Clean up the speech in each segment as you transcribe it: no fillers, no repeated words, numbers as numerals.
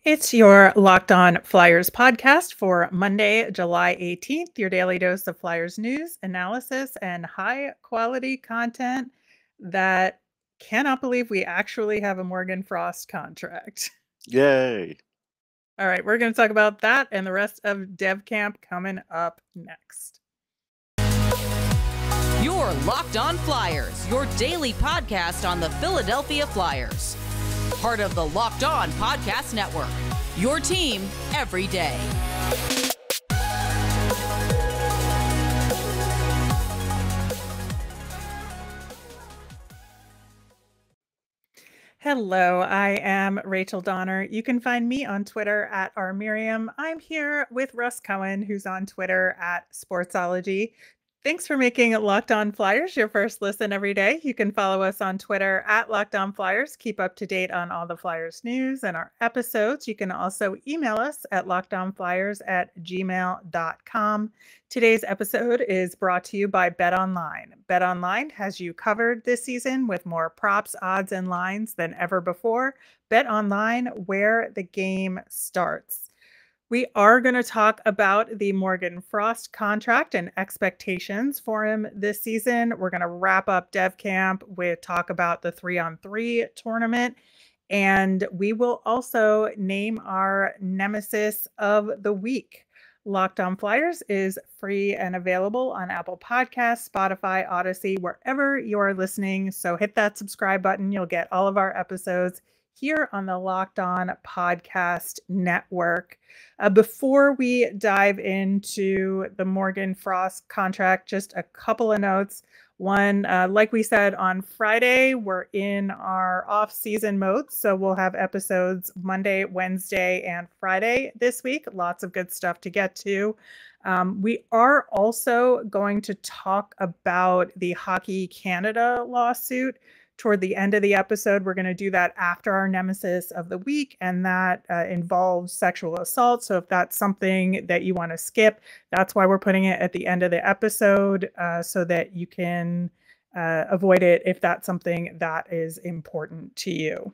It's your Locked On Flyers podcast for Monday, July 18th, your daily dose of Flyers news, analysis, and high quality content that cannot believe we actually have a Morgan Frost contract. Yay. All right, we're going to talk about that and the rest of Dev Camp coming up next. Your Locked On Flyers, your daily podcast on the Philadelphia Flyers. Part of the Locked On Podcast Network, your team every day. Hello, I am Rachel Donner. You can find me on Twitter at rmiriam. I'm here with Russ Cohen, who's on Twitter at Sportsology. Thanks for making Locked On Flyers your first listen every day. You can follow us on Twitter at Locked On Flyers. Keep up to date on all the Flyers news and our episodes. You can also email us at lockedonflyers@gmail.com. Today's episode is brought to you by BetOnline. BetOnline has you covered this season with more props, odds, and lines than ever before. BetOnline, where the game starts. We are going to talk about the Morgan Frost contract and expectations for him this season. We're going to wrap up Dev Camp with talk about the 3-on-3 tournament. And we will also name our Nemesis of the week. Locked On Flyers is free and available on Apple Podcasts, Spotify, Odyssey, wherever you are listening. So hit that subscribe button. You'll get all of our episodes here on the Locked On Podcast Network. Before we dive into the Morgan Frost contract, just a couple of notes. One, like we said on Friday, we're in our off-season mode, so we'll have episodes Monday, Wednesday, and Friday this week. Lots of good stuff to get to. We are also going to talk about the Hockey Canada lawsuit toward the end of the episode. We're going to do that after our Nemesis of the week, and that involves sexual assault. So if that's something that you want to skip, that's why we're putting it at the end of the episode, so that you can avoid it if that's something that is important to you.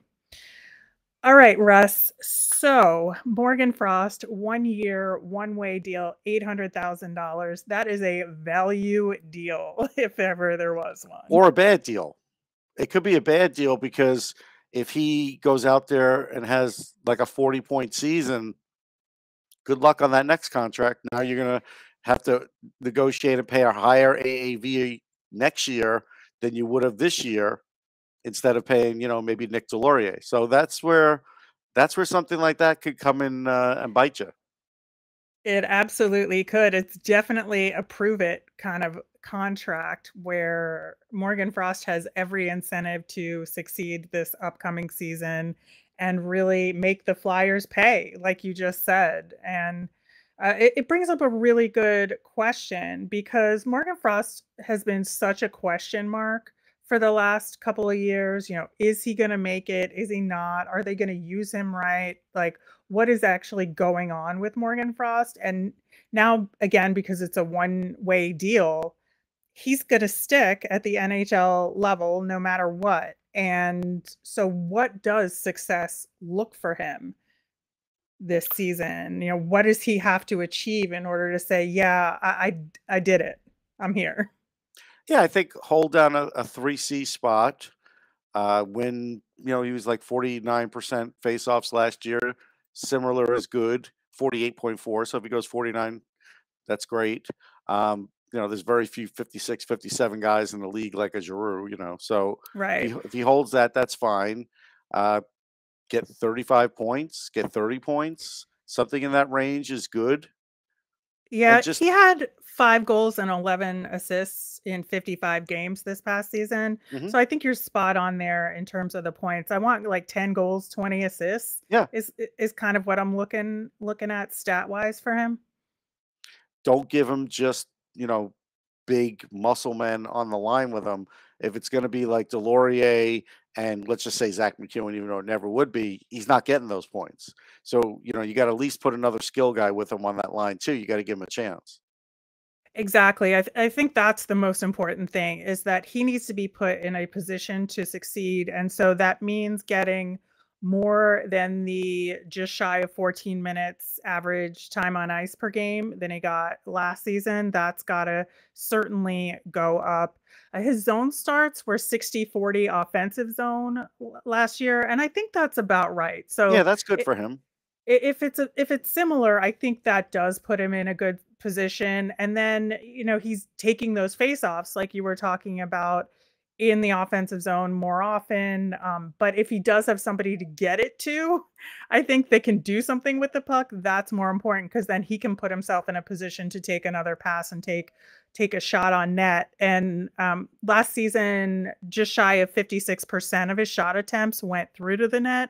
All right, Russ. So Morgan Frost, 1 year, one-way deal, $800,000. That is a value deal, if ever there was one. Or a bad deal. It could be a bad deal because if he goes out there and has like a 40-point season, good luck on that next contract. Now you're going to have to negotiate and pay a higher AAV next year than you would have this year instead of paying, maybe Nick Delorier. So that's where something like that could come in and bite you. It absolutely could. It's definitely a prove it kind of contract where Morgan Frost has every incentive to succeed this upcoming season and really make the Flyers pay, like you just said. And it brings up a really good question because Morgan Frost has been such a question mark for the last couple of years. Is he going to make it? Is he not? Are they going to use him right? Like, what is actually going on with Morgan Frost? And now, again, because it's a one-way deal, he's going to stick at the NHL level no matter what. And so what does success look for him this season? What does he have to achieve in order to say, yeah, I did it. I'm here. Yeah, I think hold down a 3C spot. When, he was like 49% faceoffs last year. Similar is good, 48.4. So if he goes 49, that's great. There's very few 56, 57 guys in the league like a Giroux, So right. if he holds that, that's fine. Get 35 points, get 30 points. Something in that range is good. Yeah, he had 5 goals and 11 assists in 55 games this past season. Mm-hmm. So I think you're spot on there in terms of the points. I want like 10 goals, 20 assists. Yeah. Is kind of what I'm looking at stat-wise for him. Don't give him just, big muscle men on the line with him. If it's going to be like Delorier and let's just say Zach McEwen, even though it never would be, he's not getting those points. So, you got to at least put another skill guy with him on that line too. You got to give him a chance. Exactly. I think that's the most important thing, is that he needs to be put in a position to succeed. And so that means getting more than the just shy of 14 minutes average time on ice per game than he got last season. That's got to certainly go up. His zone starts were 60-40 offensive zone last year, and I think that's about right. Yeah, So that's good for him. if it's similar, I think that does put him in a good position. And then, he's taking those faceoffs like you were talking about in the offensive zone more often. But if he does have somebody to get it to, I think they can do something with the puck. That's more important because then he can put himself in a position to take another pass and take a shot on net. And last season, just shy of 56% of his shot attempts went through to the net.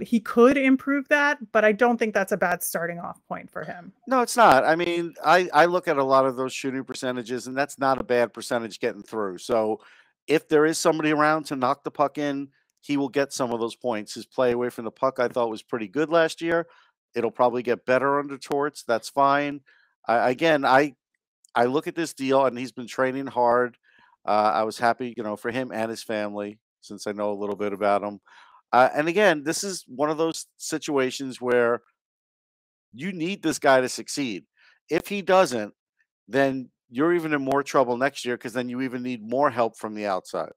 He could improve that, but I don't think that's a bad starting off point for him. No, it's not. I mean, I look at a lot of those shooting percentages, and that's not a bad percentage getting through. So if there is somebody around to knock the puck in, he will get some of those points. His play away from the puck, I thought, was pretty good last year. It'll probably get better under Torts. That's fine. I look at this deal, and he's been training hard. I was happy, for him and his family, since I know a little bit about him. And again, this is one of those situations where you need this guy to succeed. If he doesn't, then you're even in more trouble next year because then you even need more help from the outside.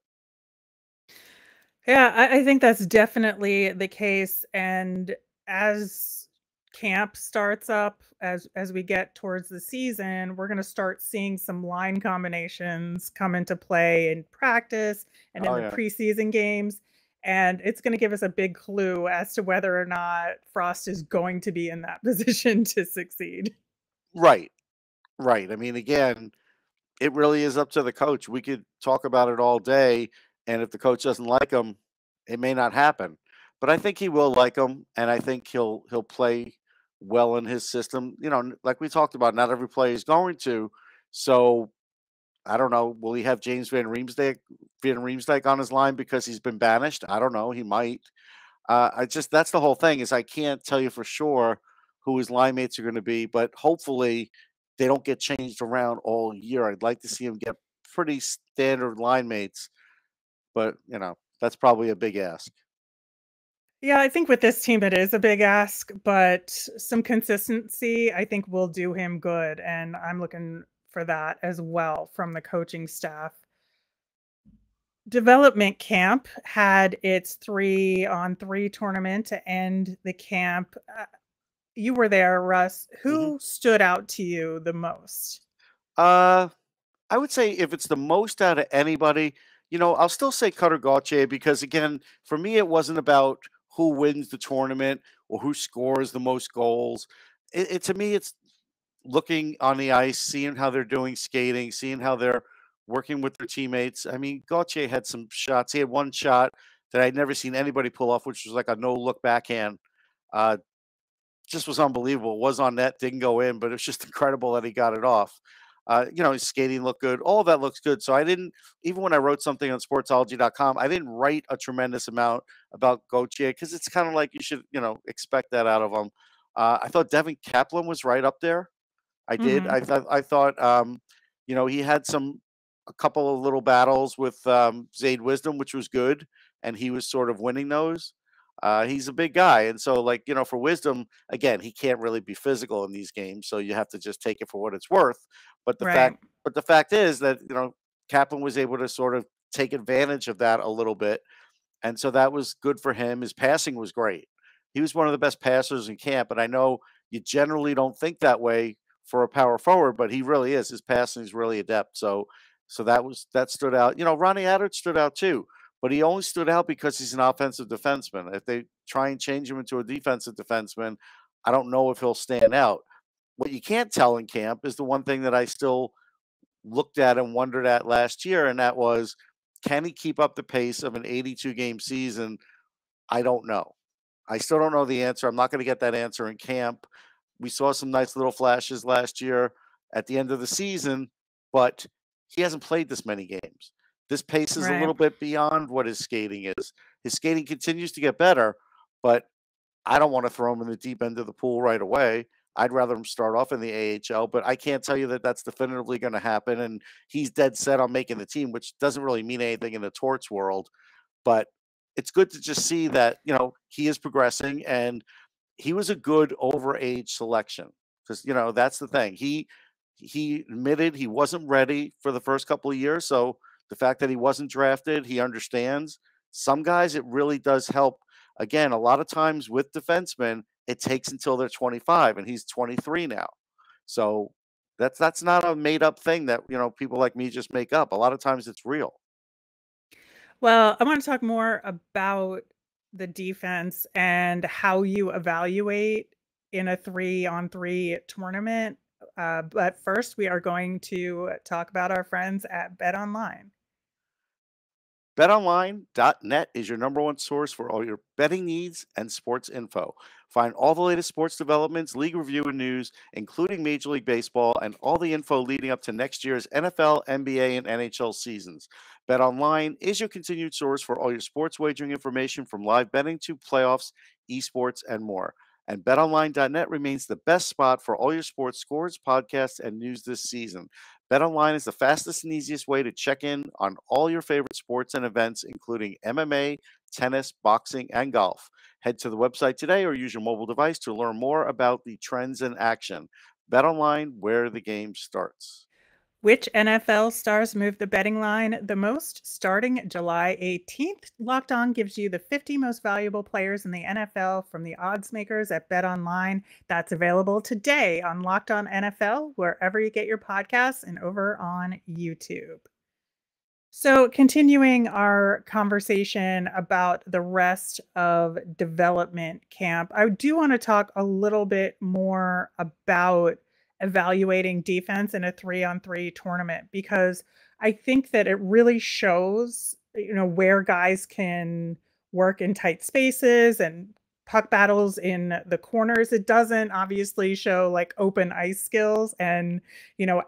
Yeah, I think that's definitely the case. And as camp starts up, as we get towards the season, we're going to start seeing some line combinations come into play in practice and in Oh the yeah, preseason games. And it's going to give us a big clue as to whether or not Frost is going to be in that position to succeed. right, right. I mean, again, it really is up to the coach. We could talk about it all day, and if the coach doesn't like him, it may not happen. But I think he will like him, and I think he'll play well in his system. Like we talked about, not every player is going to. So I don't know. Will he have James Van Riemsdyk on his line because he's been banished? I don't know. He might. That's the whole thing is I can't tell you for sure who his line mates are going to be, but hopefully they don't get changed around all year. I'd like to see him get pretty standard line mates, but that's probably a big ask. Yeah, I think with this team it is a big ask, but some consistency I think will do him good. And I'm looking for that as well from the coaching staff. Development camp had its 3-on-3 tournament to end the camp. You were there, Russ. hmm Who stood out to you the most? Uh, I would say if it's the most out of anybody, I'll still say Cutter Gauthier because again, for me, it wasn't about who wins the tournament or who scores the most goals. To me, it's looking on the ice, seeing how they're doing skating, seeing how they're working with their teammates. I mean, Gauthier had some shots. He had one shot that I'd never seen anybody pull off, which was like a no look backhand. Uh, just was unbelievable. It was on net, didn't go in, but it was just incredible that he got it off. His skating looked good. All of that looks good. So I didn't, even when I wrote something on sportsology.com, I didn't write a tremendous amount about Gauthier because it's kind of like you should, expect that out of him. I thought Devin Kaplan was right up there. I did. Mhm. I thought, he had a couple of little battles with Zayd Wisdom, which was good, and he was sort of winning those. He's a big guy, and so for Wisdom, again, he can't really be physical in these games, so you have to just take it for what it's worth. But the Right. fact, but the fact is that Kaplan was able to sort of take advantage of that a little bit, and so that was good for him. His passing was great. He was one of the best passers in camp, and I know you generally don't think that way for a power forward, but he really is. His passing is really adept. So that stood out. Ronnie Attard stood out too, but he only stood out because he's an offensive defenseman. If they try and change him into a defensive defenseman, I don't know if he'll stand out. What you can't tell in camp is the one thing that I still looked at and wondered at last year, and that was, can he keep up the pace of an 82 game season? I don't know. I still don't know the answer. I'm not going to get that answer in camp. We saw some nice little flashes last year at the end of the season, but he hasn't played this many games. This pace is a Right. little bit beyond what his skating is. His skating continues to get better, but I don't want to throw him in the deep end of the pool right away. I'd rather him start off in the AHL, but I can't tell you that that's definitively going to happen. And he's dead set on making the team, which doesn't really mean anything in the Torts world. But it's good to just see that, he is progressing, and he was a good overage selection because, that's the thing. He admitted he wasn't ready for the first couple of years. So the fact that he wasn't drafted, he understands. Some guys, it really does help. Again, a lot of times with defensemen, it takes until they're 25, and he's 23 now. So that's not a made up thing that, people like me just make up. A lot of times it's real. Well, I want to talk more about the defense and how you evaluate in a 3-on-3 tournament. But first, we are going to talk about our friends at BetOnline. BetOnline.net is your number one source for all your betting needs and sports info. Find all the latest sports developments, league review, and news, including Major League Baseball, and all the info leading up to next year's NFL, NBA, and NHL seasons. BetOnline is your continued source for all your sports wagering information, from live betting to playoffs, esports, and more. And BetOnline.net remains the best spot for all your sports scores, podcasts, and news this season. BetOnline is the fastest and easiest way to check in on all your favorite sports and events, including MMA, tennis, boxing, and golf. Head to the website today or use your mobile device to learn more about the trends in action. BetOnline, where the game starts. Which NFL stars moved the betting line the most? Starting July 18th, Locked On gives you the 50 most valuable players in the NFL from the odds makers at BetOnline. That's available today on Locked On NFL, wherever you get your podcasts, and over on YouTube. So, continuing our conversation about the rest of development camp, I do want to talk a little bit more about evaluating defense in a 3-on-3 tournament, because I think that it really shows, where guys can work in tight spaces and puck battles in the corners. It doesn't obviously show like open ice skills and,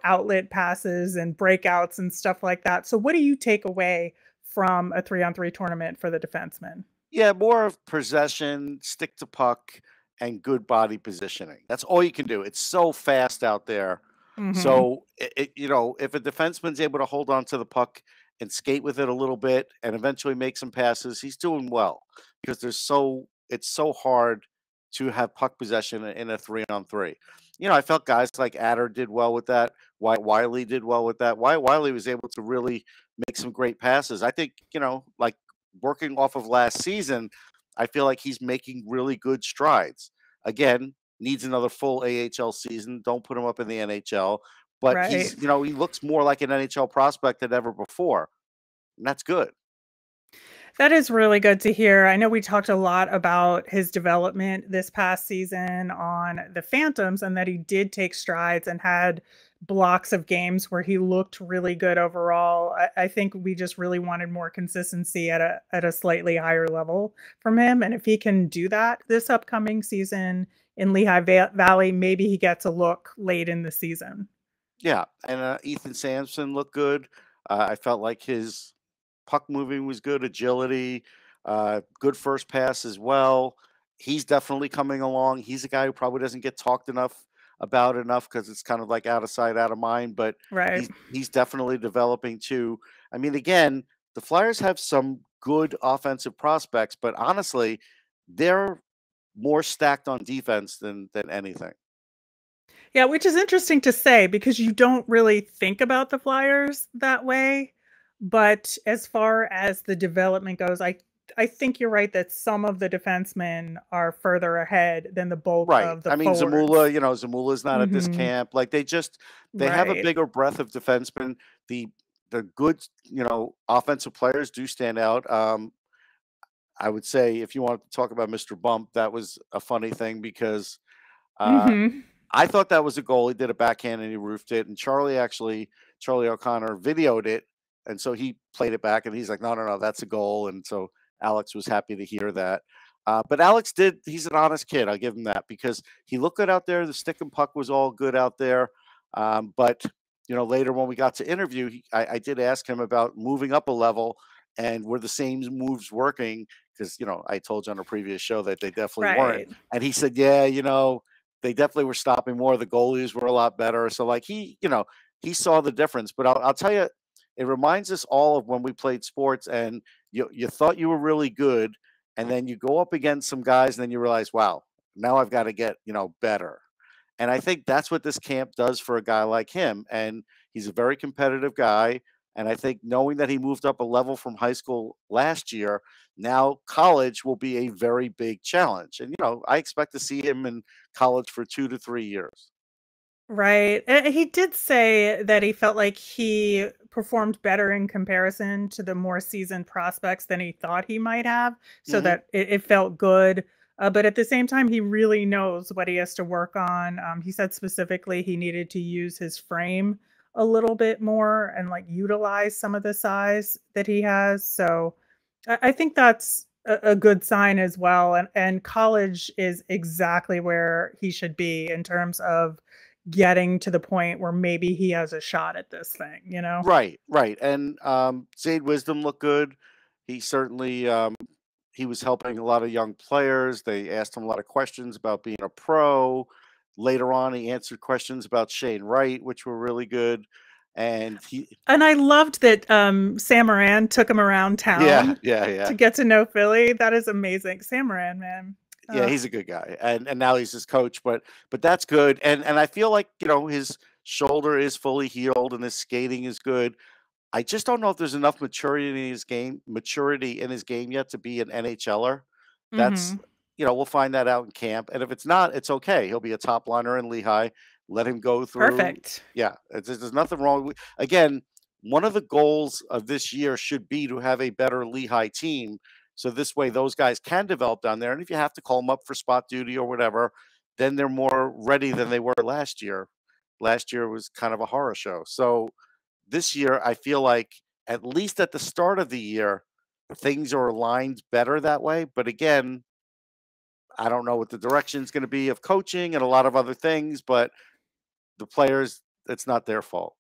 outlet passes and breakouts and stuff like that. So what do you take away from a 3-on-3 tournament for the defenseman? Yeah, more of possession, stick to puck, and good body positioning. That's all you can do. It's so fast out there. Mhm. So, if a defenseman's able to hold on to the puck and skate with it a little bit and eventually make some passes, he's doing well, because it's so hard to have puck possession in a 3-on-3. I felt guys like Adder did well with that. Wiley did well with that. Wiley was able to really make some great passes. I think, like working off of last season, I feel like he's making really good strides. Again, needs another full AHL season. Don't put him up in the NHL. But Right. he looks more like an NHL prospect than ever before. And that's good. That is really good to hear. I know we talked a lot about his development this past season on the Phantoms, and that he did take strides and had blocks of games where he looked really good overall. I think we just really wanted more consistency at a slightly higher level from him. And if he can do that this upcoming season in Lehigh Valley, maybe he gets a look late in the season. Yeah. And Ethan Sampson looked good. I felt like his puck moving was good, agility, good first pass as well. He's definitely coming along. He's a guy who probably doesn't get talked about enough because it's kind of like out of sight, out of mind. But Right. he's definitely developing too. I mean, again, the Flyers have some good offensive prospects, but honestly, they're more stacked on defense than anything. Yeah, which is interesting to say because you don't really think about the Flyers that way. But as far as the development goes, I think you're right that some of the defensemen are further ahead than the bulk Right. of the I mean, forwards. Zamula's not at this Mhm. camp. Like they have a Right. bigger breadth of defensemen. The good, offensive players do stand out. I would say if you want to talk about Mr. Bump, that was a funny thing because uh, Mhm. I thought that was a goal. He did a backhand and he roofed it. And Charlie O'Connor videoed it. And so he played it back and he's like, no, that's a goal. And so Alex was happy to hear that. But he's an honest kid. I'll give him that because he looked good out there. The stick and puck was all good out there. But, later when we got to interview, I did ask him about moving up a level and were the same moves working? Because, I told you on a previous show that they definitely weren't. Right. And he said, yeah, they definitely were stopping more. The goalies were a lot better. So like he saw the difference. But I'll tell you, it reminds us all of when we played sports and You thought you were really good, and then you go up against some guys, and then you realize, wow, now I've got to get better. And I think that's what this camp does for a guy like him. And he's a very competitive guy. And I think knowing that he moved up a level from high school last year, now college will be a very big challenge. And I expect to see him in college for 2 to 3 years. Right. And he did say that he felt like he performed better in comparison to the more seasoned prospects than he thought he might have, so Hmm. that it felt good. But at the same time, he really knows what he has to work on. He said specifically he needed to use his frame a little bit more and like utilize some of the size that he has. So I think that's a good sign as well. And college is exactly where he should be in terms of getting to the point where maybe he has a shot at this thing, you know? Right, right. And Zayd Wisdom looked good. He certainly he was helping a lot of young players. They asked him a lot of questions about being a pro. Later on, he answered questions about Shane Wright, which were really good. And And I loved that Sam Moran took him around yeah, town yeah, to yeah. get to know Philly. That is amazing. Sam Moran, man. Yeah, he's a good guy, and now he's his coach, but that's good, and I feel like his shoulder is fully healed and his skating is good. I just don't know if there's enough maturity in his game yet to be an NHLer. That's Hmm. we'll find that out in camp, and if it's not, it's okay. He'll be a top liner in Lehigh. Let him go through. Perfect. Yeah, there's nothing wrong with. Again, one of the goals of this year should be to have a better Lehigh team. So this way, those guys can develop down there. And if you have to call them up for spot duty or whatever, then they're more ready than they were last year. Last year was kind of a horror show. So this year, I feel like at least at the start of the year, things are aligned better that way. But again, I don't know what the direction is going to be of coaching and a lot of other things, but the players, it's not their fault.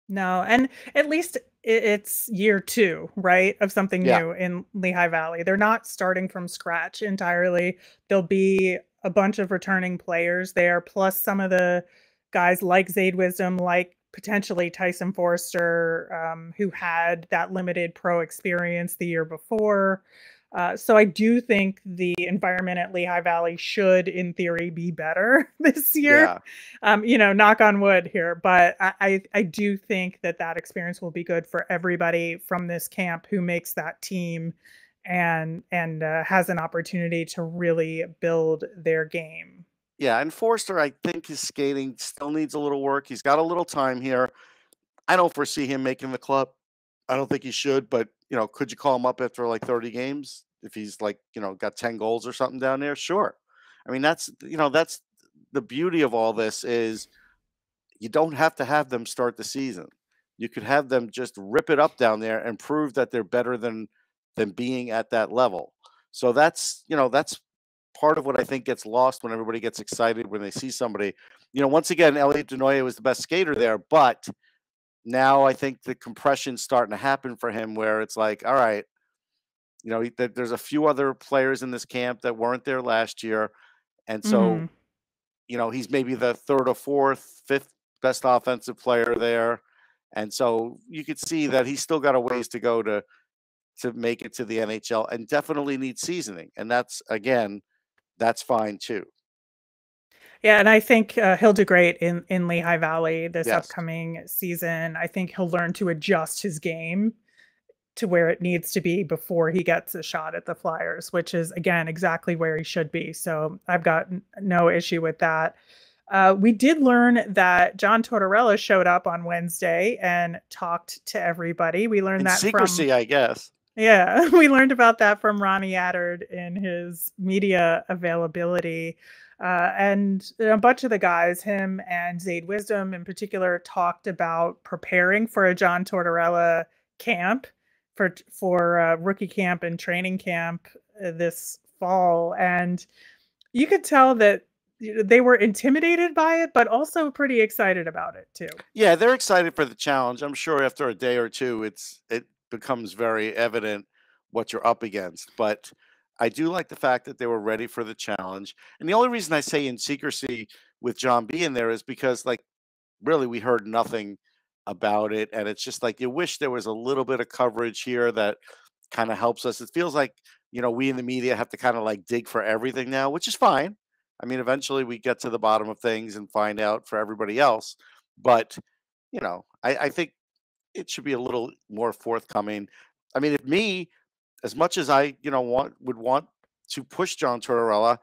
No, and at least it's year 2, right, of something Yeah. new in Lehigh Valley. They're not starting from scratch entirely. There'll be a bunch of returning players there, plus some of the guys like Zayd Wisdom, like potentially Tyson Forster, who had that limited pro experience the year before. So I do think the environment at Lehigh Valley should, in theory, be better this year. Yeah. Knock on wood here, but I do think that experience will be good for everybody from this camp who makes that team and has an opportunity to really build their game. Yeah. And Forster, I think his skating still needs a little work. He's got a little time here. I don't foresee him making the club. I don't think he should, but could you call him up after like 30 games if he's like, got 10 goals or something down there? Sure. I mean, that's the beauty of all this is you don't have to have them start the season. You could have them just rip it up down there and prove that they're better than being at that level. So that's part of what I think gets lost when everybody gets excited when they see somebody. Once again, Elliot Denoye was the best skater there, but now I think the compression's starting to happen for him where it's like, all right, there's a few other players in this camp that weren't there last year. And so, Hmm. he's maybe the third or fourth, fifth best offensive player there. And so you could see that he's still got a ways to go to make it to the NHL and definitely needs seasoning. And that's fine too. Yeah, and I think he'll do great in Lehigh Valley this Yes. upcoming season. I think he'll learn to adjust his game to where it needs to be before he gets a shot at the Flyers, which is, again, exactly where he should be. So I've got no issue with that. We did learn that John Tortorella showed up on Wednesday and talked to everybody. We learned In that secrecy, I guess. Yeah, we learned about that from Ronnie Attard in his media availability. And a bunch of the guys, him and Zayd Wisdom in particular, talked about preparing for a John Tortorella camp for rookie camp and training camp this fall. And you could tell that they were intimidated by it, but also pretty excited about it too. Yeah, they're excited for the challenge. I'm sure after a day or two, it becomes very evident what you're up against. But I do like the fact that they were ready for the challenge. And the only reason I say in secrecy with John being there is because, like, really, we heard nothing about it. And it's just like you wish there was a little bit of coverage here that, kind of helps us. It feels like, we in the media have to kind of like dig for everything now, which is fine. I mean, eventually we get to the bottom of things and find out for everybody else. But, I think it should be a little more forthcoming. I mean, as much as I, would want to push John Tortorella,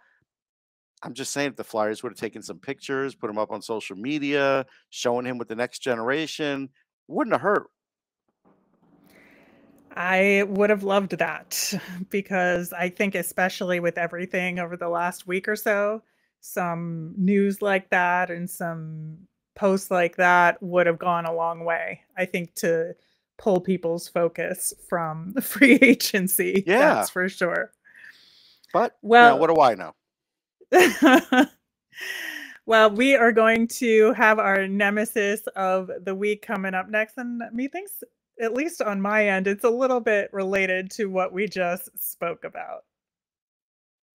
I'm just saying if the Flyers would have taken some pictures, put them up on social media, showing him with the next generation, wouldn't have hurt. I would have loved that because I think especially with everything over the last week or so, some news like that and some posts like that would have gone a long way. I think to pull people's focus from the free agency, Yeah. that's for sure. But, Well, what do I know? Well, we are going to have our nemesis of the week coming up next, and methinks, at least on my end, it's a little bit related to what we just spoke about.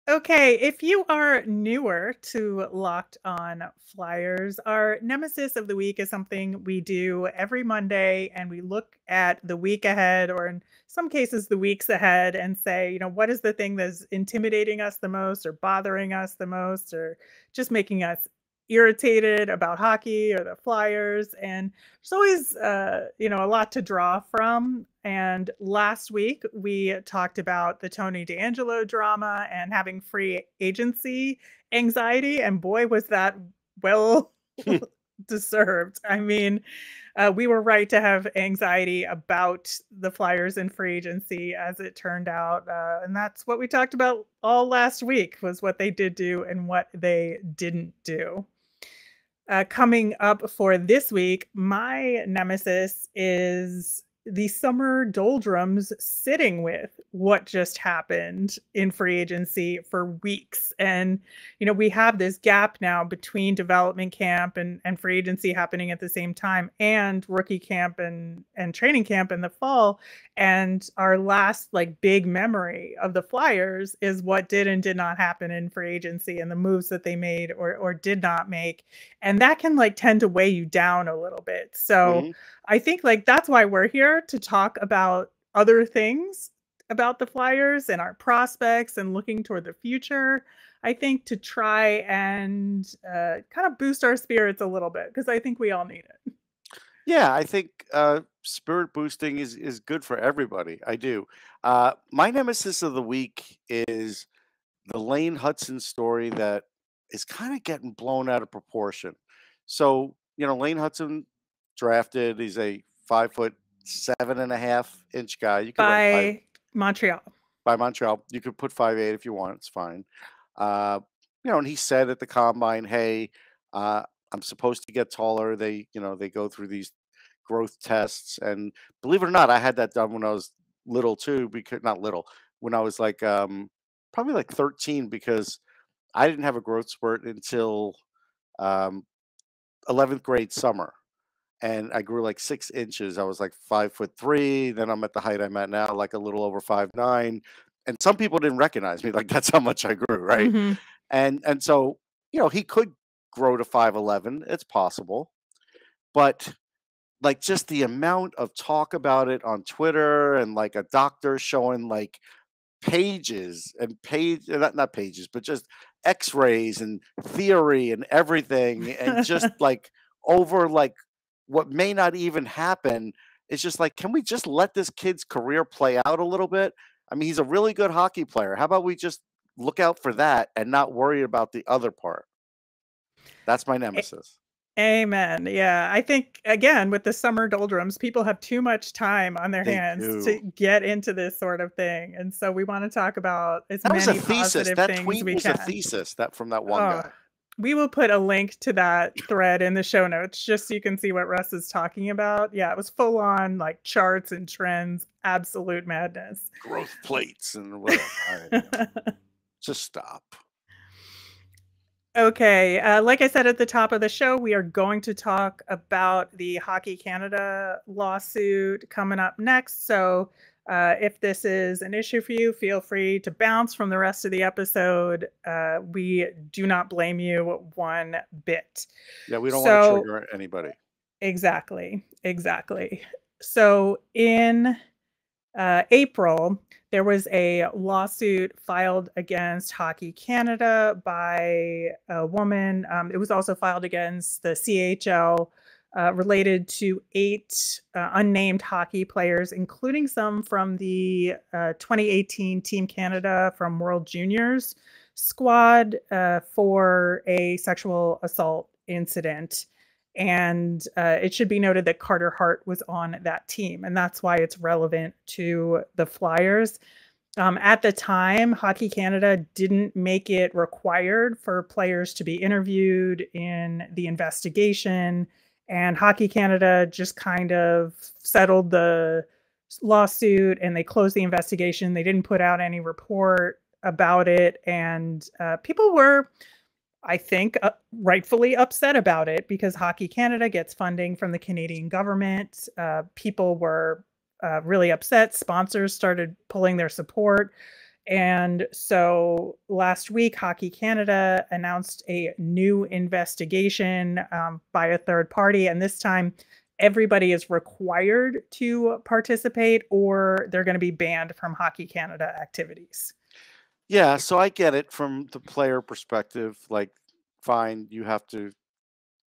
Okay, if you are newer to Locked On Flyers, our nemesis of the week is something we do every Monday, and we look at the week ahead, or in some cases, the weeks ahead, and say, what is the thing that's intimidating us the most, or bothering us the most, or just making us irritated about hockey or the Flyers. And there's always, a lot to draw from. And last week we talked about the Tony D'Angelo drama and having free agency anxiety. And boy, was that well deserved. I mean, we were right to have anxiety about the Flyers and free agency, as it turned out. And that's what we talked about all last week, was what they did do and what they didn't do. Coming up for this week, my nemesis is the summer doldrums sitting with what just happened in free agency for weeks. And, we have this gap now between development camp and free agency happening at the same time, and rookie camp and training camp in the fall. And our last big memory of the Flyers is what did and did not happen in free agency and the moves that they made or did not make. And that can tend to weigh you down a little bit. So I think that's why we're here, to talk about other things about the Flyers and our prospects and looking toward the future. I think to try and kind of boost our spirits a little bit, because I think we all need it. Yeah, I think spirit boosting is good for everybody. I do. My nemesis of the week is the Lane Hudson story that is kind of getting blown out of proportion. So, Lane Hudson drafted. He's a 5'7.5" guy. You could by Montreal. By Montreal. You could put 5'8" if you want. It's fine. And he said at the combine, "Hey, I'm supposed to get taller." They go through these growth tests, and believe it or not, I had that done when I was little too. Because not little, when I was probably 13, because I didn't have a growth spurt until 11th grade summer, and I grew 6 inches. I was 5'3". Then I'm at the height I'm at now, a little over 5'9". And some people didn't recognize me. That's how much I grew, right? Mm-hmm. And so he could grow to 5'11". It's possible, but just the amount of talk about it on Twitter, and a doctor showing pages and not pages, but just x-rays and theory and everything, and just over what may not even happen. It's just can we just let this kid's career play out a little bit? I mean, he's a really good hockey player. How about we just look out for that and not worry about the other part? That's my nemesis. Amen. Yeah, I think, again, with the summer doldrums, people have too much time on their hands to get into this sort of thing. And so we want to talk about as many positive things we can. That tweet was a thesis from that one guy. We will put a link to that thread in the show notes, just so you can see what Russ is talking about. Yeah, it was full on charts and trends, absolute madness. Growth plates and whatever. Just stop. Okay, like I said at the top of the show, we are going to talk about the Hockey Canada lawsuit coming up next. So if this is an issue for you, feel free to bounce from the rest of the episode. We do not blame you one bit. Yeah, we don't want to trigger anybody. Exactly. So in April, there was a lawsuit filed against Hockey Canada by a woman. It was also filed against the CHL, related to 8 unnamed hockey players, including some from the 2018 Team Canada from World Juniors squad, for a sexual assault incident. And it should be noted that Carter Hart was on that team, and that's why it's relevant to the Flyers. At the time, Hockey Canada didn't make it required for players to be interviewed in the investigation, and Hockey Canada just kind of settled the lawsuit and they closed the investigation. They didn't put out any report about it, and people were, I think, rightfully upset about it because Hockey Canada gets funding from the Canadian government. People were really upset. Sponsors started pulling their support. And so last week, Hockey Canada announced a new investigation by a third party. And this time, everybody is required to participate or they're going to be banned from Hockey Canada activities. Yeah, so I get it from the player perspective. Like, fine, you have to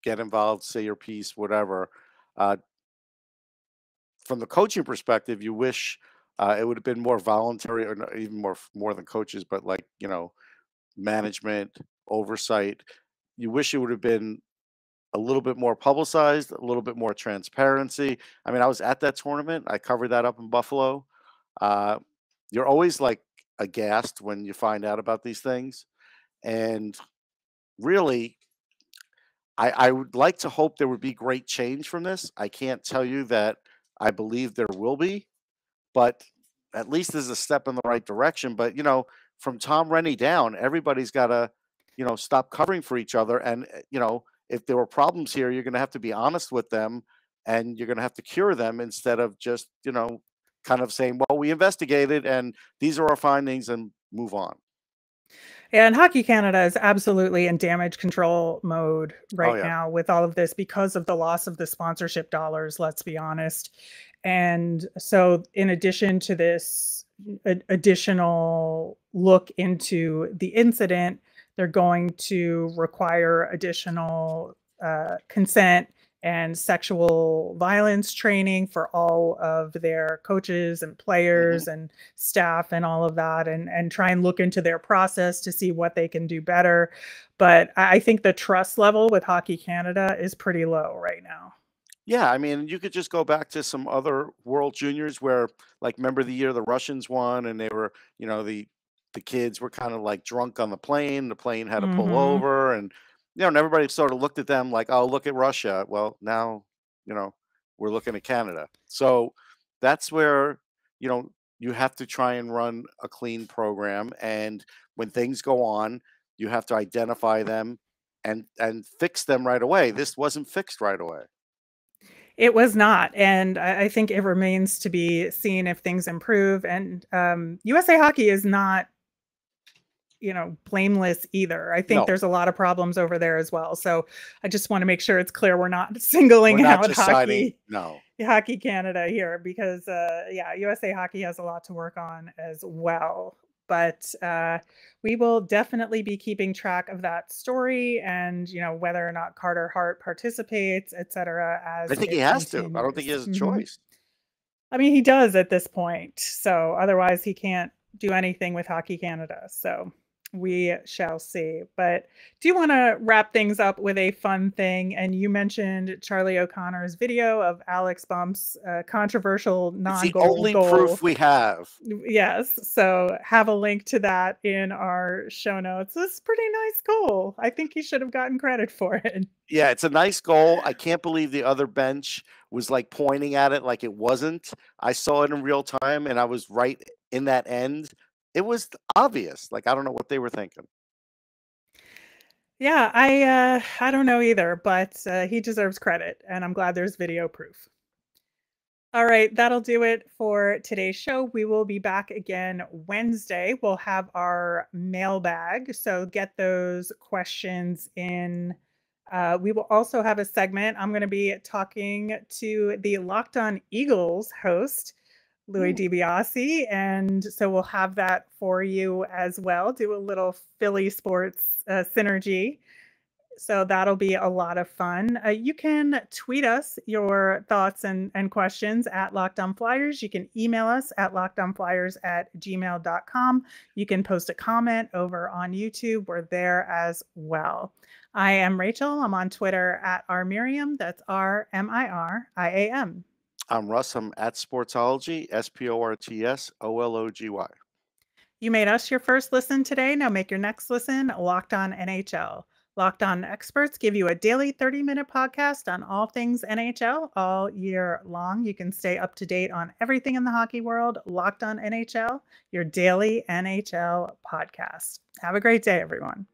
get involved, say your piece, whatever. From the coaching perspective, you wish it would have been more voluntary, or even more than coaches, but like, management oversight. You wish it would have been a little bit more publicized, a little bit more transparency. I mean, I was at that tournament. I covered that up in Buffalo. You're always like aghast when you find out about these things. And really, I would like to hope there would be great change from this. I can't tell you that I believe there will be, but at least there's a step in the right direction. But, from Tom Rennie down, everybody's got to, stop covering for each other. And, if there were problems here, you're going to have to be honest with them and you're going to have to cure them instead of just, kind of saying, well, we investigated and these are our findings and move on. And Hockey Canada is absolutely in damage control mode right now with all of this because of the loss of the sponsorship dollars, let's be honest. And so in addition to this additional look into the incident, they're going to require additional consent and sexual violence training for all of their coaches and players and staff and all of that, and try and look into their process to see what they can do better. But I think the trust level with Hockey Canada is pretty low right now. Yeah, I mean, you could just go back to some other World Juniors where, like, remember the year the Russians won and they were, the kids were kind of like drunk on the plane. The plane had to pull over, and and everybody sort of looked at them like, "Oh, look at Russia." Well, now, we're looking at Canada. So that's where, you have to try and run a clean program. And when things go on, you have to identify them and fix them right away. This wasn't fixed right away. It was not, and I think it remains to be seen if things improve. And USA Hockey is not, blameless either. I think there's a lot of problems over there as well. So I just want to make sure it's clear we're not singling out Hockey Canada here because, USA Hockey has a lot to work on as well. But we will definitely be keeping track of that story and, whether or not Carter Hart participates, et cetera. As I think he has to. I don't think he has a choice. I mean, he does at this point. So otherwise he can't do anything with Hockey Canada. So we shall see. But do you want to wrap things up with a fun thing? And you mentioned Charlie O'Connor's video of Alex Bump's controversial non-goal goal. It's the only proof we have. Yes. So have a link to that in our show notes. It's a pretty nice goal. I think he should have gotten credit for it. Yeah, it's a nice goal. I can't believe the other bench was like pointing at it like it wasn't. I saw it in real time and I was right in that end. It was obvious. Like, I don't know what they were thinking. Yeah, I don't know either, but he deserves credit, and I'm glad there's video proof. All right, that'll do it for today's show. We will be back again Wednesday. We'll have our mailbag, so get those questions in. We will also have a segment. I'm going to be talking to the Locked On Eagles host, Louis DiBiase. And so we'll have that for you as well. Do a little Philly sports synergy. So that'll be a lot of fun. You can tweet us your thoughts and questions at Locked On Flyers. You can email us at lockedonflyers@gmail.com. You can post a comment over on YouTube. We're there as well. I am Rachel. I'm on Twitter at rmiriam. That's RMIRIAM. I'm Russ. I'm at Sportsology, SPORTSOLOGY. You made us your first listen today. Now make your next listen Locked On NHL. Locked On experts give you a daily 30-minute podcast on all things NHL all year long. You can stay up to date on everything in the hockey world. Locked On NHL, your daily NHL podcast. Have a great day, everyone.